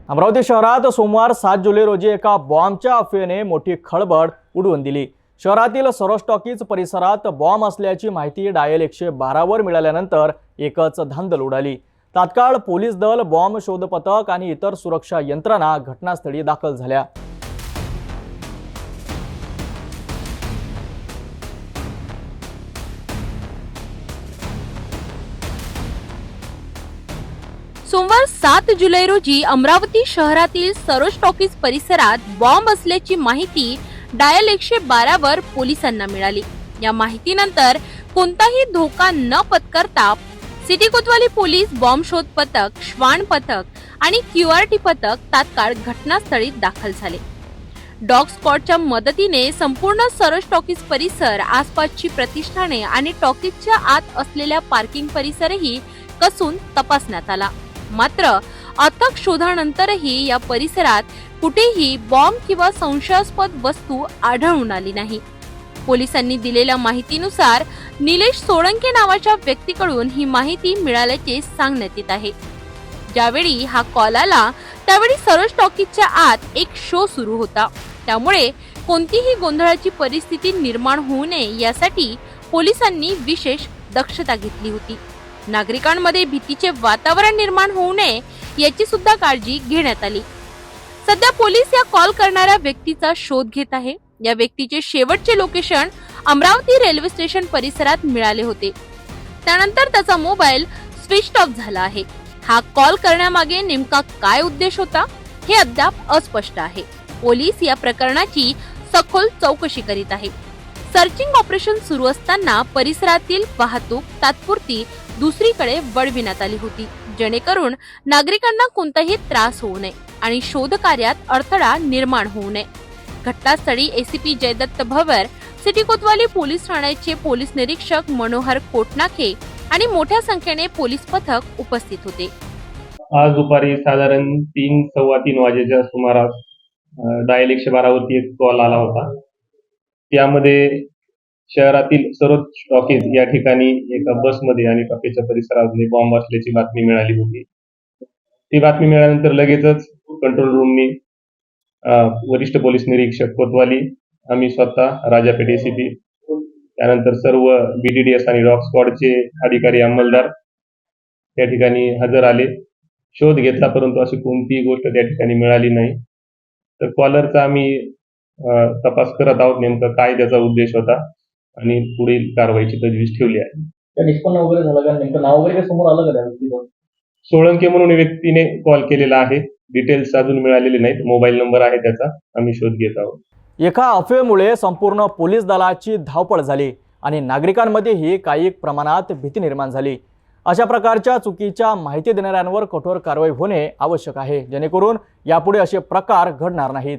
अमरावती शहरात सोमवार 7 जुलै रोजी एका बॉम्बच्या अफवेने मोठी खळबळ उडवून दिली। शहरातील सरोज टॉकीज परिसरात बॉम्ब असल्याची माहिती डायल 112 वर मिळाल्यानंतर एकच धांदल उडाली। तात्काळ पोलीस दल, बॉम्ब शोध पथक आणि इतर सुरक्षा यंत्रणा घटनास्थळी दाखल झाल्या। सोमवार 7 जुलै रोजी अमरावती शहरातील सरोज टॉकीज परिसरात बॉम्ब असल्याची माहिती डायल 112 वर पोलिसांना मिळाली। या माहितीनंतर कोणताही धोका न पत्करता सिटी कोतवाली पोलीस, बॉम्ब शोध पथक, श्वान पथक आणि QRT पथक तात्काळ घटनास्थळी दाखल झाले। डॉग स्क्वॉडच्या मदतीने संपूर्ण सरोज टॉकीज परिसर, आसपासची प्रतिष्ठाने आणि टॉकीजच्या आत असलेल्या पार्किंग परिसरही कसून तपासण्यात आला। मात्र अथक शोधानंतरही या परिसरात कुठेही बॉम्ब किंवा संशयास्पद वस्तू आढळून आली नाही। पोलिसांनी दिलेल्या माहितीनुसार निलेश सोळंके नावाच्या व्यक्तीकडून ही माहिती मिळाल्याचे सांगण्यात येत आहे। ज्यावेळी हा कॉल आला त्यावेळी सरोज टॉकीजच्या आत एक शो सुरू होता, त्यामुळे कोणतीही गोंधळाची परिस्थिती निर्माण होऊ नये यासाठी पोलिसांनी विशेष दक्षता घेतली होती। नागरिकांमध्ये भीतीचे वातावरण निर्माण होऊ नये याची सुद्धा काळजी घेण्यात आली। सध्या पोलीस या कॉल करणाऱ्या व्यक्तीचा शोध घेत आहे। या व्यक्तीचे शेवटचे लोकेशन अमरावती रेल्वे स्टेशन परिसरात मिळाले होते। त्यानंतर त्याचा मोबाईल स्विच ऑफ झाला आहे। हा कॉल करण्यामागे नेमका काय उद्देश होता हे अद्याप अस्पष्ट आहे। पोलीस या प्रकरणाची सखोल चौकशी करीत आहे। सर्चिंग ऑपरेशन सुरू असताना परिसरातील वाहतूक तात्पुरती दुसरीकडे वळविण्यात आली होती, जेणेकरून नागरिकांना कोणताही त्रास होऊ नये आणि शोध कार्यात अडथळा निर्माण होऊ नये। घटनास्थळी ACP जयदत्त भवर, सिटी कोतवाली पोलीस ठाण्याचे पोलीस निरीक्षक मनोहर कोटनाखे आणि मोठ्या संख्येने पोलीस पथक उपस्थित होते। आज दुपारी साधारण 3-3:15 वाजेच्या सुमारास डायल 112 वरती एक कॉल आला होता। त्यामध्ये शहरातील सरोज टॉकीज या ठिकाणी एका बसमध्ये आणि टॉकीजच्या परिसरामध्ये बॉम्ब असल्याची बातमी मिळाली होती। ती बातमी मिळाल्यानंतर लगेचच कंट्रोल रूमनी वरिष्ठ पोलीस निरीक्षक कोतवाली, आम्ही स्वतः राजापेठ ACP, त्यानंतर सर्व BDDS आणि डॉग स्क्वॉडचे अधिकारी अंमलदार त्या ठिकाणी हजर आले। शोध घेतला, परंतु अशी कोणतीही गोष्ट त्या ठिकाणी मिळाली नाही। तर कॉलरचा आम्ही तपास करत आहोत, नेमका काय त्याचा उद्देश होता आणि पुढील कारवाईची तजवीज ठेवली आहे। निष्पन्न वगैरे झालं का? नेमकं नाव वगैरे समोर आलं का त्या व्यक्तीचं? सोळंके म्हणून व्यक्तीने कॉल केलेला आहे। डिटेल्स अजून मिळालेले नाहीत। मोबाईल नंबर आहे त्याचा, आम्ही शोध घेत आहोत। एका अफवेमुळे संपूर्ण पोलीस दलाची धावपळ झाली आणि नागरिकांमध्येही काही प्रमाणात भीती निर्माण झाली। अशा प्रकारच्या चुकीच्या माहिती देणाऱ्यांवर कठोर कारवाई होणे आवश्यक आहे, जेणेकरून यापुढे असे प्रकार घडणार नाहीत।